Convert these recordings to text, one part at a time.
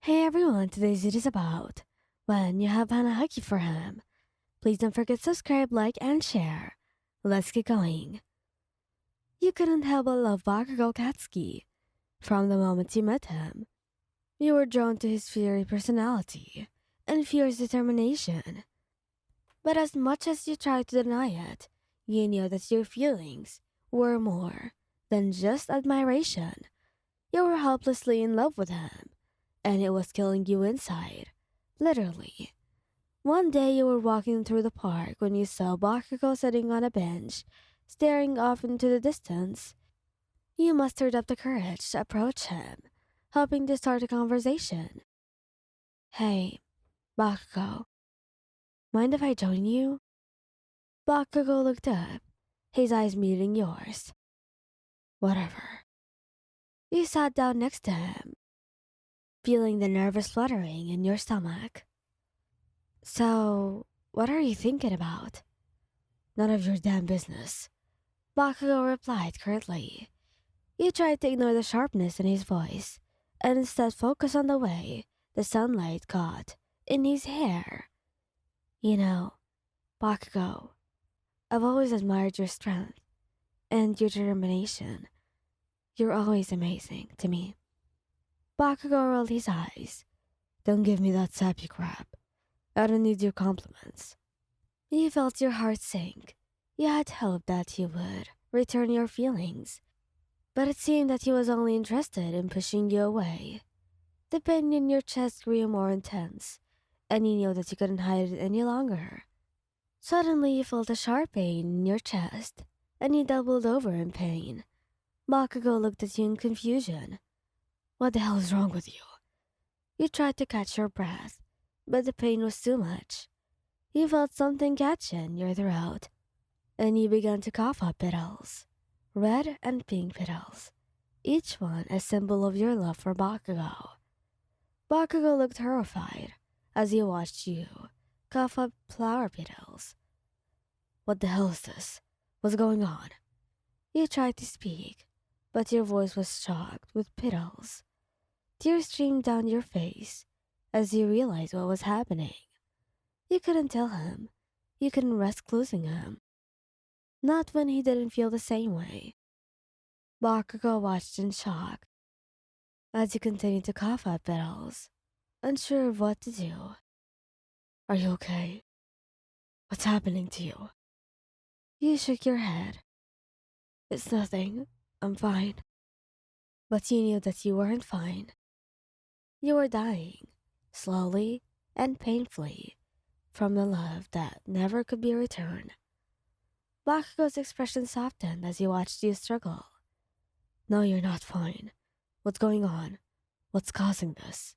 Hey everyone, today's it is about when you have hanahaki for him. Please don't forget to subscribe, like, and share. Let's get going. You couldn't help but love Bakugou Katsuki. From the moment you met him, you were drawn to his fiery personality and fierce determination. But as much as you tried to deny it, you knew that your feelings were more than just admiration. You were helplessly in love with him, and it was killing you inside, literally. One day you were walking through the park when you saw Bakugo sitting on a bench, staring off into the distance. You mustered up the courage to approach him, hoping to start a conversation. Hey, Bakugo, mind if I join you? Bakugo looked up, his eyes meeting yours. Whatever. You sat down next to him, feeling the nervous fluttering in your stomach. So, what are you thinking about? None of your damn business. Bakugo replied curtly. You tried to ignore the sharpness in his voice, and instead focus on the way the sunlight caught in his hair. You know, Bakugo, I've always admired your strength and your determination. You're always amazing to me. Bakugo rolled his eyes. Don't give me that sappy crap. I don't need your compliments. You felt your heart sink. You had hoped that he would return your feelings, but it seemed that he was only interested in pushing you away. The pain in your chest grew more intense, and you knew that you couldn't hide it any longer. Suddenly, you felt a sharp pain in your chest, and you doubled over in pain. Bakugo looked at you in confusion. What the hell is wrong with you? You tried to catch your breath, but the pain was too much. You felt something catch in your throat, and you began to cough up petals, red and pink petals, each one a symbol of your love for Bakugo. Bakugo looked horrified as he watched you cough up flower petals. What the hell is this? What's going on? You tried to speak, but your voice was choked with petals. Tears streamed down your face as you realized what was happening. You couldn't tell him. You couldn't risk losing him. Not when he didn't feel the same way. Bakugo watched in shock as you continued to cough up petals, unsure of what to do. Are you okay? What's happening to you? You shook your head. It's nothing. I'm fine. But you knew that you weren't fine. You were dying, slowly and painfully, from the love that never could be returned. Bakugo's expression softened as he watched you struggle. No, you're not fine. What's going on? What's causing this?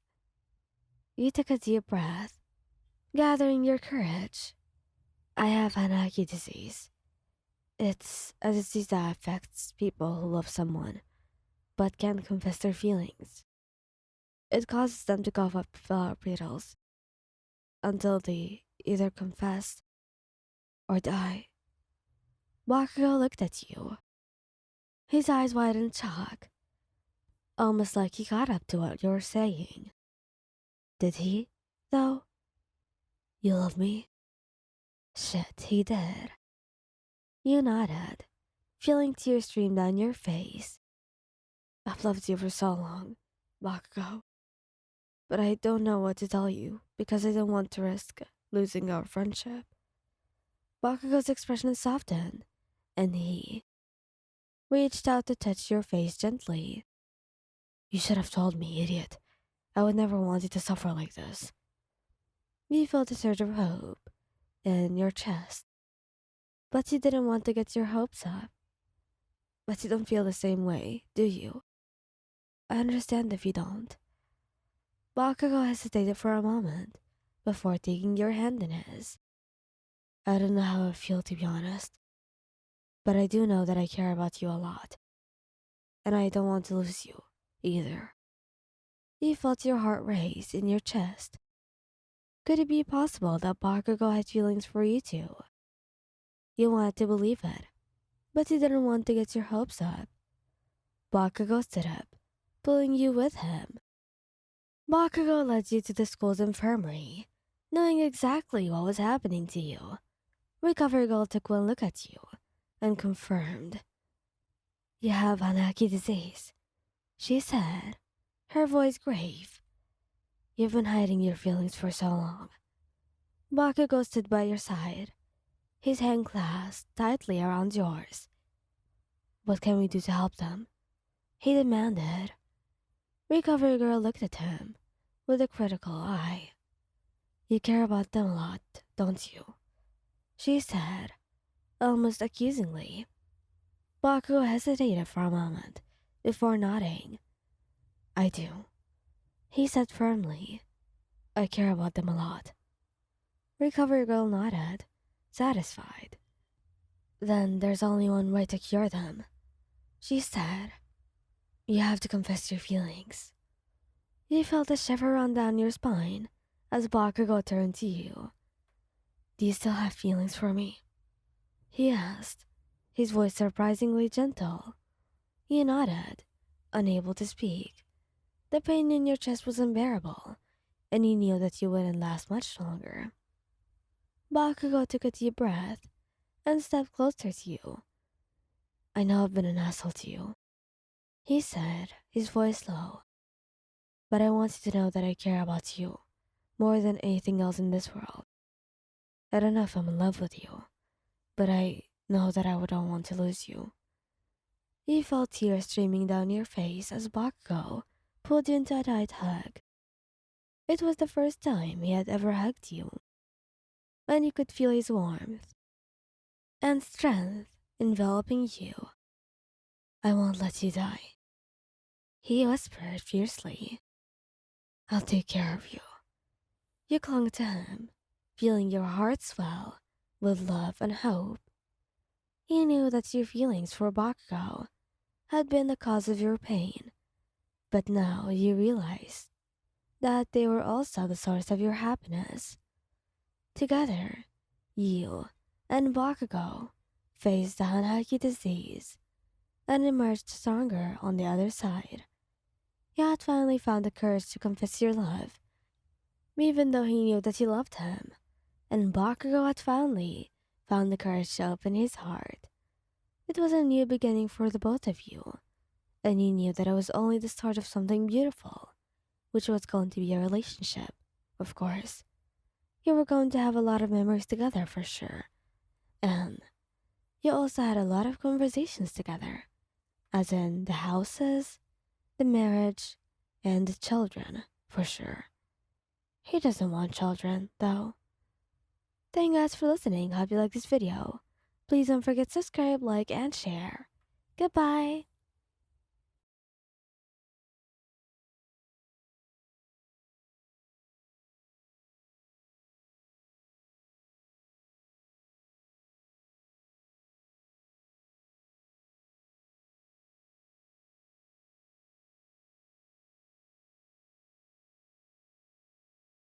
You took a deep breath, gathering your courage. I have hanahaki disease. It's a disease that affects people who love someone, but can't confess their feelings. It causes them to cough up flower petals until they either confess or die. Bakugo looked at you, his eyes wide in shock, almost like he caught up to what you were saying. Did he, though? You love me? Shit, he did. You nodded, feeling tears stream down your face. I've loved you for so long, Bakugo. But I don't know what to tell you because I don't want to risk losing our friendship. Bakugo's expression softened, and he reached out to touch your face gently. You should have told me, idiot. I would never want you to suffer like this. You felt a surge of hope in your chest, but you didn't want to get your hopes up. But you don't feel the same way, do you? I understand if you don't. Bakugo hesitated for a moment before taking your hand in his. I don't know how I feel, to be honest, but I do know that I care about you a lot, and I don't want to lose you either. You felt your heart race in your chest. Could it be possible that Bakugo had feelings for you too? You wanted to believe it, but you didn't want to get your hopes up. Bakugo stood up, pulling you with him. Bakugou led you to the school's infirmary, knowing exactly what was happening to you. Recovery Girl took one look at you and confirmed. You have hanahaki disease, she said, her voice grave. You've been hiding your feelings for so long. Bakugou stood by your side, his hand clasped tightly around yours. What can we do to help them? He demanded. Recovery Girl looked at him with a critical eye. You care about them a lot, don't you? She said, almost accusingly. Bakugou hesitated for a moment before nodding. I do, he said firmly. I care about them a lot. Recovery Girl nodded, satisfied. Then there's only one way to cure them, she said. You have to confess your feelings. You felt a shiver run down your spine as Bakugou turned to you. Do you still have feelings for me? He asked, his voice surprisingly gentle. You nodded, unable to speak. The pain in your chest was unbearable, and you knew that you wouldn't last much longer. Bakugou took a deep breath and stepped closer to you. I know I've been an asshole to you, he said, his voice low. But I want you to know that I care about you more than anything else in this world. I don't know if I'm in love with you, but I know that I don't want to lose you. You felt tears streaming down your face as Bakugou pulled you into a tight hug. It was the first time he had ever hugged you, and you could feel his warmth and strength enveloping you. I won't let you die, he whispered fiercely. I'll take care of you. You clung to him, feeling your heart swell with love and hope. You knew that your feelings for Bakugou had been the cause of your pain, but now you realized that they were also the source of your happiness. Together, you and Bakugou faced the hanahaki disease and emerged stronger on the other side. You had finally found the courage to confess your love, even though he knew that you loved him, and Bakugou had finally found the courage to open his heart. It was a new beginning for the both of you, and you knew that it was only the start of something beautiful, which was going to be a relationship, of course. You were going to have a lot of memories together for sure, and you also had a lot of conversations together, as in the houses, the marriage, and the children, for sure. He doesn't want children, though. Thank you guys for listening. Hope you like this video. Please don't forget to subscribe, like, and share. Goodbye!